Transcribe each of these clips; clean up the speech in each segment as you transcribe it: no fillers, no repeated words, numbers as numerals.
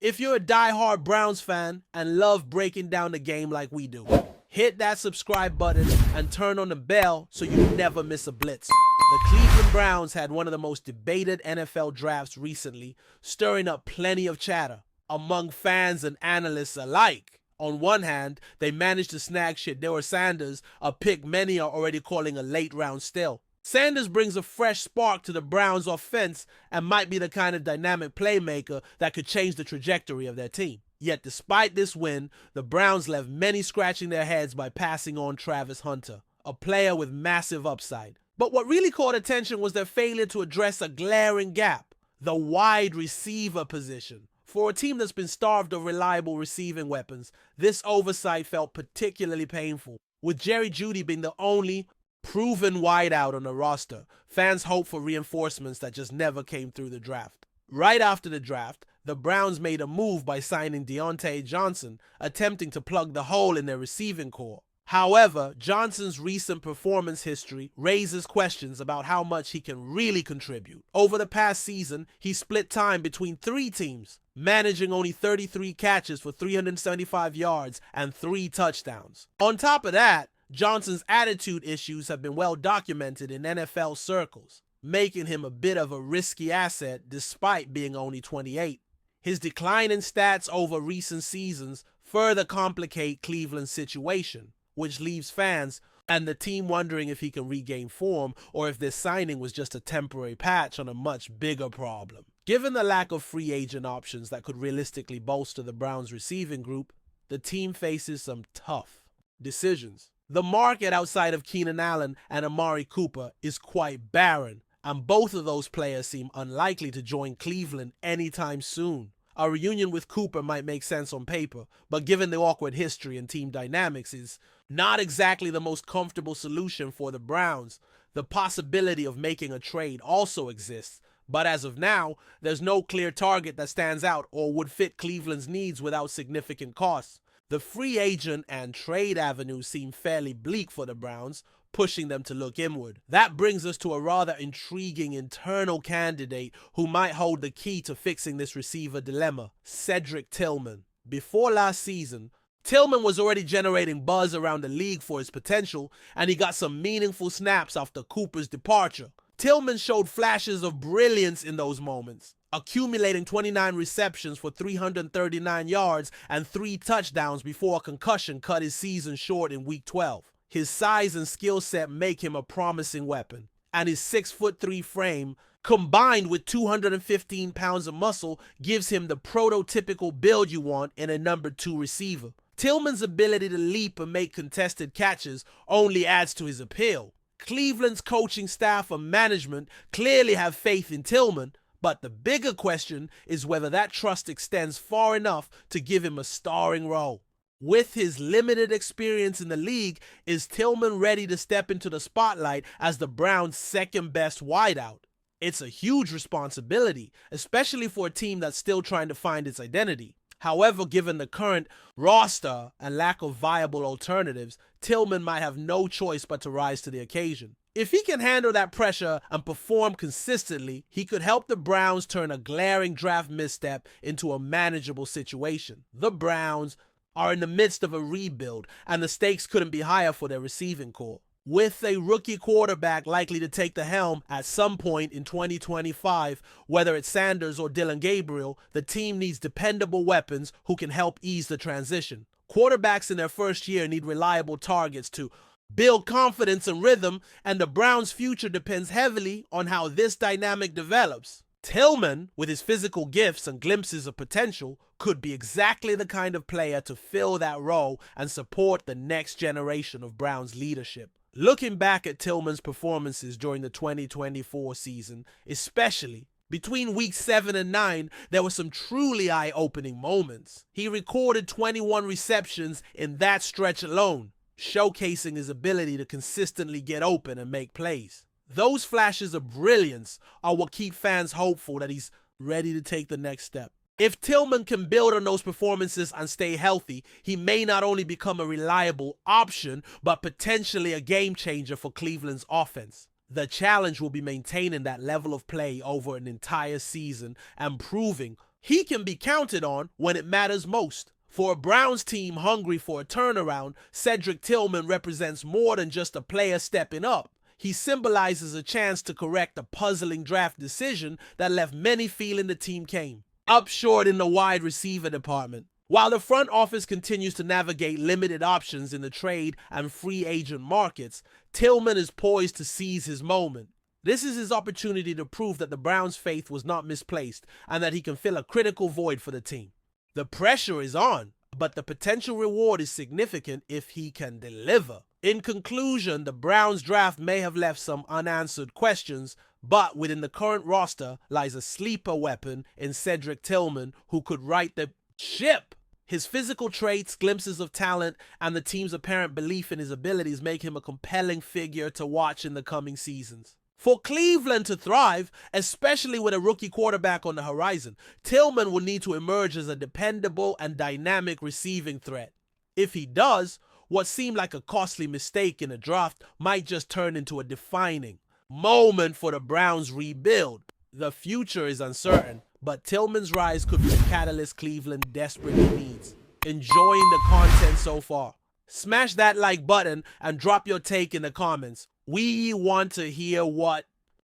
If you're a die-hard Browns fan and love breaking down the game like we do, hit that subscribe button and turn on the bell so you never miss a blitz. The Cleveland Browns had one of the most debated NFL drafts recently, stirring up plenty of chatter among fans and analysts alike. On one hand, they managed to snag Shedeur Sanders, a pick many are already calling a late round steal. Sanders brings a fresh spark to the Browns' offense and might be the kind of dynamic playmaker that could change the trajectory of their team. Yet despite this win, the Browns left many scratching their heads by passing on Travis Hunter, a player with massive upside. But what really caught attention was their failure to address a glaring gap: the wide receiver position. For a team that's been starved of reliable receiving weapons, this oversight felt particularly painful. With Jerry Jeudy being the only proven wideout on the roster, fans hoped for reinforcements that just never came through the draft. Right after the draft, the Browns made a move by signing Deontay Johnson, attempting to plug the hole in their receiving core. However, Johnson's recent performance history raises questions about how much he can really contribute. Over the past season, he split time between 3 teams, managing only 33 catches for 375 yards and 3 touchdowns. On top of that, Johnson's attitude issues have been well documented in NFL circles, making him a bit of a risky asset despite being only 28. His decline in stats over recent seasons further complicate Cleveland's situation, which leaves fans and the team wondering if he can regain form or if this signing was just a temporary patch on a much bigger problem. Given the lack of free agent options that could realistically bolster the Browns' receiving group, the team faces some tough decisions. The market outside of Keenan Allen and Amari Cooper is quite barren, and both of those players seem unlikely to join Cleveland anytime soon. A reunion with Cooper might make sense on paper, but given the awkward history and team dynamics, is not exactly the most comfortable solution for the Browns. The possibility of making a trade also exists, but as of now, there's no clear target that stands out or would fit Cleveland's needs without significant costs. The free agent and trade avenues seem fairly bleak for the Browns, pushing them to look inward. That brings us to a rather intriguing internal candidate who might hold the key to fixing this receiver dilemma: Cedric Tillman. Before last season, Tillman was already generating buzz around the league for his potential, and he got some meaningful snaps after Cooper's departure. Tillman showed flashes of brilliance in those moments, accumulating 29 receptions for 339 yards and 3 touchdowns before a concussion cut his season short in Week 12. His size and skill set make him a promising weapon, and his 6'3" frame, combined with 215 pounds of muscle, gives him the prototypical build you want in a number 2 receiver. Tillman's ability to leap and make contested catches only adds to his appeal. Cleveland's coaching staff and management clearly have faith in Tillman, but the bigger question is whether that trust extends far enough to give him a starring role. With his limited experience in the league, is Tillman ready to step into the spotlight as the Browns' second-best wideout? It's a huge responsibility, especially for a team that's still trying to find its identity. However, given the current roster and lack of viable alternatives, Tillman might have no choice but to rise to the occasion. If he can handle that pressure and perform consistently, he could help the Browns turn a glaring draft misstep into a manageable situation. The Browns are in the midst of a rebuild, and the stakes couldn't be higher for their receiving core. With a rookie quarterback likely to take the helm at some point in 2025, whether it's Sanders or Dylan Gabriel, the team needs dependable weapons who can help ease the transition. Quarterbacks in their first year need reliable targets to build confidence and rhythm, and the Browns' future depends heavily on how this dynamic develops. Tillman, with his physical gifts and glimpses of potential, could be exactly the kind of player to fill that role and support the next generation of Browns leadership. Looking back at Tillman's performances during the 2024 season, especially between weeks 7 and 9, there were some truly eye-opening moments. He recorded 21 receptions in that stretch alone, showcasing his ability to consistently get open and make plays. Those flashes of brilliance are what keep fans hopeful that he's ready to take the next step. If Tillman can build on those performances and stay healthy, he may not only become a reliable option, but potentially a game changer for Cleveland's offense. The challenge will be maintaining that level of play over an entire season and proving He can be counted on when it matters most. For a Browns team hungry for a turnaround, Cedric Tillman represents more than just a player stepping up. He symbolizes a chance to correct a puzzling draft decision that left many feeling the team came up short in the wide receiver department. While the front office continues to navigate limited options in the trade and free agent markets, Tillman is poised to seize his moment. This is his opportunity to prove that the Browns' faith was not misplaced and that he can fill a critical void for the team. The pressure is on, but the potential reward is significant if he can deliver. In conclusion, the Browns draft may have left some unanswered questions, but within the current roster lies a sleeper weapon in Cedric Tillman who could right the ship. His physical traits, glimpses of talent, and the team's apparent belief in his abilities make him a compelling figure to watch in the coming seasons. For Cleveland to thrive, especially with a rookie quarterback on the horizon, Tillman will need to emerge as a dependable and dynamic receiving threat. If he does, what seemed like a costly mistake in a draft might just turn into a defining moment for the Browns' rebuild. The future is uncertain, but Tillman's rise could be the catalyst Cleveland desperately needs. Enjoying the content so far? Smash that like button and drop your take in the comments. We want to hear what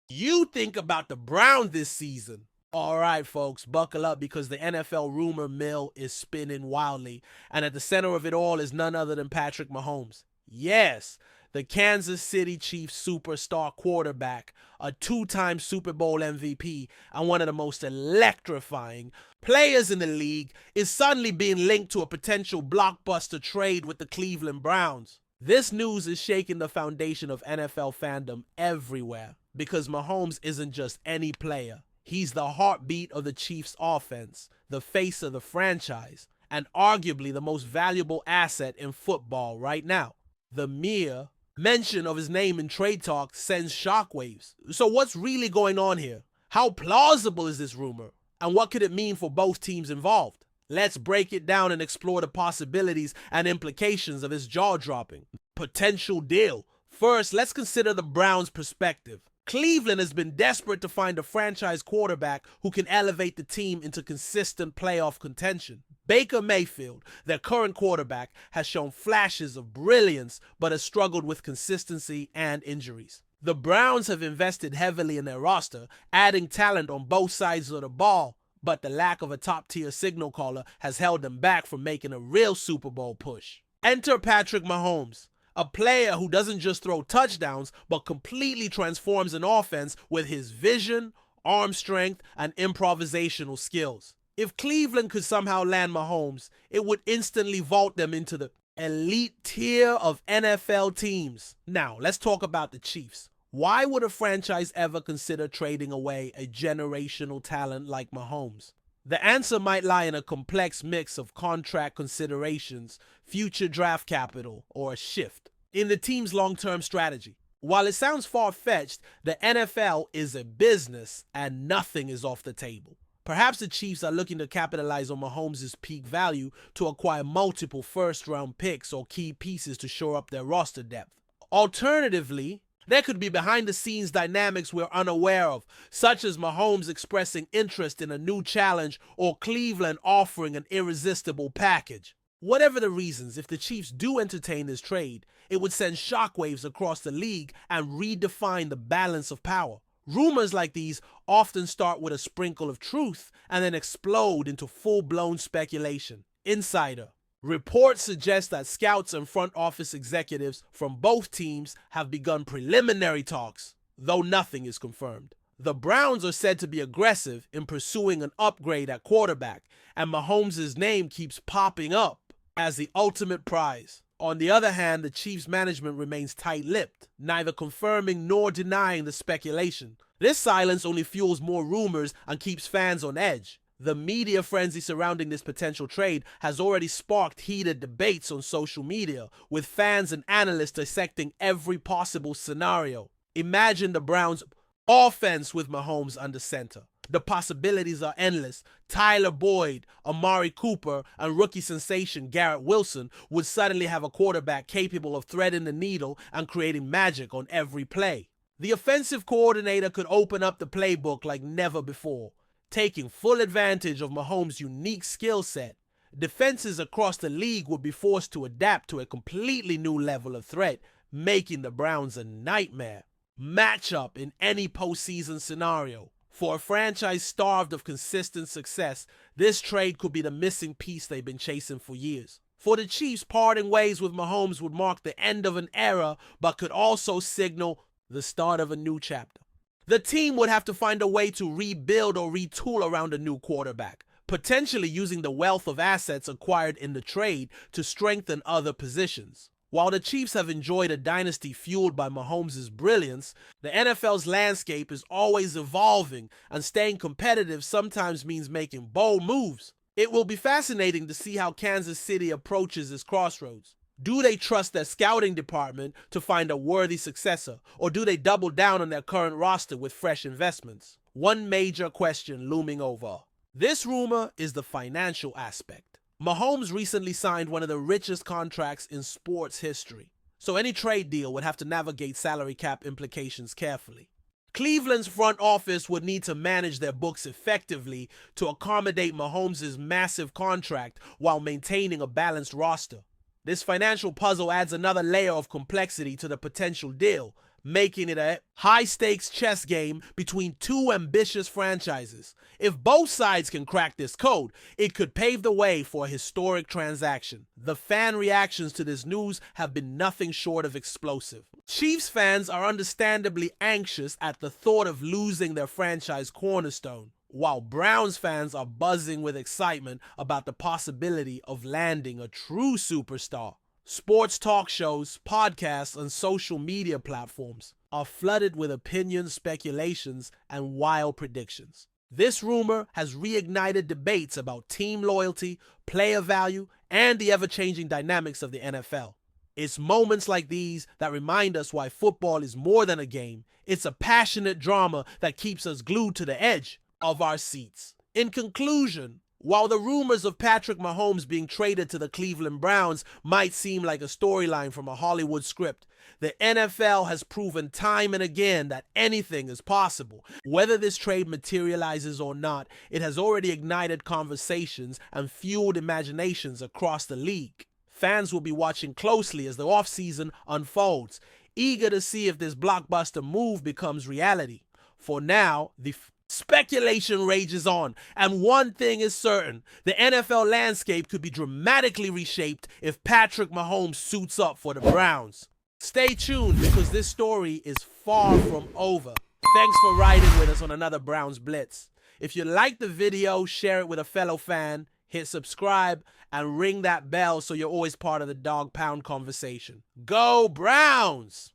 you think about the Browns this season. All right, folks, buckle up because the NFL rumor mill is spinning wildly, and at the center of it all is none other than Patrick Mahomes. Yes, the Kansas City Chiefs superstar quarterback, a two-time Super Bowl MVP, and one of the most electrifying players in the league, is suddenly being linked to a potential blockbuster trade with the Cleveland Browns. This news is shaking the foundation of NFL fandom everywhere because Mahomes isn't just any player. He's the heartbeat of the Chiefs' offense, the face of the franchise, and arguably the most valuable asset in football right now. The mere mention of his name in trade talk sends shockwaves. So what's really going on here? How plausible is this rumor? And what could it mean for both teams involved? Let's break it down and explore the possibilities and implications of this jaw-dropping potential deal. First, let's consider the Browns' perspective. Cleveland has been desperate to find a franchise quarterback who can elevate the team into consistent playoff contention. Baker Mayfield, their current quarterback, has shown flashes of brilliance but has struggled with consistency and injuries. The Browns have invested heavily in their roster, adding talent on both sides of the ball, but the lack of a top-tier signal caller has held them back from making a real Super Bowl push. Enter Patrick Mahomes, a player who doesn't just throw touchdowns, but completely transforms an offense with his vision, arm strength, and improvisational skills. If Cleveland could somehow land Mahomes, it would instantly vault them into the elite tier of NFL teams. Now, let's talk about the Chiefs. Why would a franchise ever consider trading away a generational talent like Mahomes? The answer might lie in a complex mix of contract considerations, future draft capital, or a shift in the team's long-term strategy. While it sounds far-fetched, the NFL is a business and nothing is off the table. Perhaps the Chiefs are looking to capitalize on Mahomes' peak value to acquire multiple first-round picks or key pieces to shore up their roster depth. Alternatively, there could be behind-the-scenes dynamics we're unaware of, such as Mahomes expressing interest in a new challenge or Cleveland offering an irresistible package. Whatever the reasons, if the Chiefs do entertain this trade, it would send shockwaves across the league and redefine the balance of power. Rumors like these often start with a sprinkle of truth and then explode into full-blown speculation. Insider. Reports suggest that scouts and front office executives from both teams have begun preliminary talks, though nothing is confirmed. The Browns are said to be aggressive in pursuing an upgrade at quarterback, and Mahomes' name keeps popping up as the ultimate prize. On the other hand, the Chiefs' management remains tight-lipped, neither confirming nor denying the speculation. This silence only fuels more rumors and keeps fans on edge. The media frenzy surrounding this potential trade has already sparked heated debates on social media, with fans and analysts dissecting every possible scenario. Imagine the Browns' offense with Mahomes under center. The possibilities are endless. Tyler Boyd, Amari Cooper, and rookie sensation Garrett Wilson would suddenly have a quarterback capable of threading the needle and creating magic on every play. The offensive coordinator could open up the playbook like never before, Taking full advantage of Mahomes' unique skill set, defenses across the league would be forced to adapt to a completely new level of threat, making the Browns a nightmare matchup in any postseason scenario. For a franchise starved of consistent success, this trade could be the missing piece they've been chasing for years. For the Chiefs, parting ways with Mahomes would mark the end of an era, but could also signal the start of a new chapter. The team would have to find a way to rebuild or retool around a new quarterback, potentially using the wealth of assets acquired in the trade to strengthen other positions. While the Chiefs have enjoyed a dynasty fueled by Mahomes' brilliance, the NFL's landscape is always evolving, and staying competitive sometimes means making bold moves. It will be fascinating to see how Kansas City approaches this crossroads. Do they trust their scouting department to find a worthy successor, or do they double down on their current roster with fresh investments? One major question looming over this rumor is the financial aspect. Mahomes recently signed one of the richest contracts in sports history, so any trade deal would have to navigate salary cap implications carefully. Cleveland's front office would need to manage their books effectively to accommodate Mahomes' massive contract while maintaining a balanced roster. This financial puzzle adds another layer of complexity to the potential deal, making it a high-stakes chess game between two ambitious franchises. If both sides can crack this code, it could pave the way for a historic transaction. The fan reactions to this news have been nothing short of explosive. Chiefs fans are understandably anxious at the thought of losing their franchise cornerstone, while Browns fans are buzzing with excitement about the possibility of landing a true superstar. Sports talk shows, podcasts, and social media platforms are flooded with opinions, speculations, and wild predictions. This rumor has reignited debates about team loyalty, player value, and the ever-changing dynamics of the NFL. It's moments like these that remind us why football is more than a game. It's a passionate drama that keeps us glued to the edge of our seats. In conclusion, while the rumors of Patrick Mahomes being traded to the Cleveland Browns might seem like a storyline from a Hollywood script, the NFL has proven time and again that anything is possible. Whether this trade materializes or not, it has already ignited conversations and fueled imaginations across the league. Fans will be watching closely as the offseason unfolds, eager to see if this blockbuster move becomes reality. For now, the speculation rages on, and one thing is certain: the NFL landscape could be dramatically reshaped if Patrick Mahomes suits up for the Browns. Stay tuned, because this story is far from over. Thanks for riding with us on another Browns Blitz. If you liked the video, share it with a fellow fan, hit subscribe, and ring that bell so you're always part of the Dawg Pound conversation. Go Browns!